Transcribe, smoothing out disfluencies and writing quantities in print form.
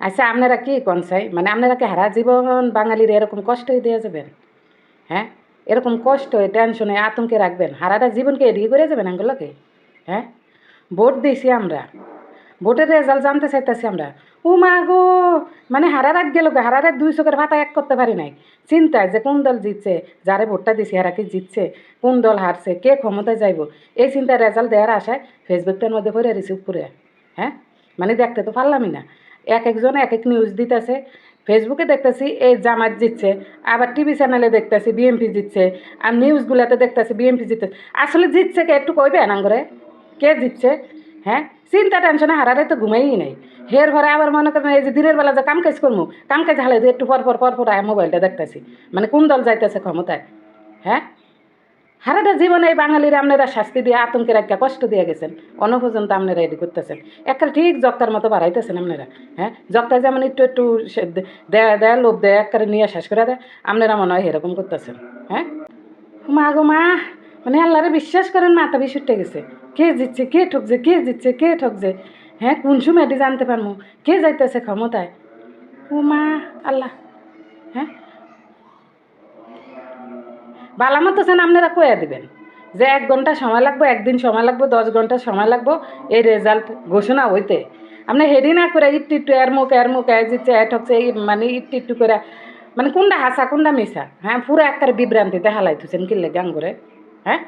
আচ্ছা আপনারা কি কনসাই মানে আপনারা কি হারা জীবন বাঙালির এরকম কষ্টই দিয়ে যাবেন? হ্যাঁ, এরকম কষ্ট টেনশনে আতঙ্কে রাখবেন? হারাটা জীবনকে এড়িয়ে করে যাবেন এগুলোকে? হ্যাঁ, ভোট দিয়েছি আমরা, ভোটের রেজাল্ট জানতে চাইতেছি আমরা। ও মা গো, মানে হারা রাত গেল, হারা রাত 2 চোখের পাতা এক করতে পারি নাই চিন্তায় যে কোন দল জিতছে, যারে ভোটটা দিছি হারা কি জিতছে, কোন দল হারছে, কে ক্ষমতায় যাইব, এই চিন্তায় রেজাল্ট দেওয়ার আশায় ফেসবুকটার মধ্যে পড়ে রিসিভ করে। হ্যাঁ, মানে দেখতে তো পারলামই না, এক একজন এক এক নিউজ দিতেছে। ফেসবুকে দেখতেছি এই জামাত জিতছে, আবার টিভি চ্যানেলে দেখতেছি বিএমপি জিতছে, আর নিউজগুলোতে দেখতেছি বিএমপি জিতছে। আসলে জিতছে কে একটু কইবে না করে, কে জিতছে? হ্যাঁ, চিন্তা টেনশনে হারারে তো ঘুমাই নাই। হের ঘরে আবার মনে করেন এই যে দিনের বেলা যে কাম কাজ করবো, কাম কাজ হালে একটু পর আয় মোবাইলটা দেখতেছি, মানে কোন দল যাইতেছে ক্ষমতায়। হ্যাঁ, হারাটা জীবনে এই বাঙালির আপনারা শাস্তি দিয়ে আতঙ্কে রাখা কষ্ট দিয়ে গেছেন, অনপর্যন্ত আপনারা এটি করতেছেন। একটা ঠিক জক্কার মতো বাড়াইতেছেন আপনারা। হ্যাঁ, জক্কা যেমন একটু একটু দেয় লোভ দেয় একবারে নিয়ে শেষ করে দেয়, আপনারা মনে হয় এরকম করতেছেন। হ্যাঁ, মা গো মা, মানে আল্লাহরে বিশ্বাস করেন মাথা বিষ উঠে গেছে। কে জিতছে, কে ঠকছে, কে জিতছে, কে ঠকছে? হ্যাঁ, কোন সময় এটি জানতে পারবো কে যাইতেছে ক্ষমতায়? ও মা, আল্লাহ। হ্যাঁ, বালা মতো চান আপনারা কয়ে দেবেন যে 1 ঘন্টা সময় লাগবে, একদিন সময় লাগবে, 10 ঘন্টা সময় লাগবে এই রেজাল্ট ঘোষণা হইতে। আপনি হেডি না করে একটু একটু এর মুখ এ জিতছে এ ঠকছে এই মানে একটু একটু করে, মানে কোনটা হাসা কোনটা মিশা? হ্যাঁ, পুরো একটা বিভ্রান্তিতে হালাইতেছেন কিনলে গান করে। হ্যাঁ,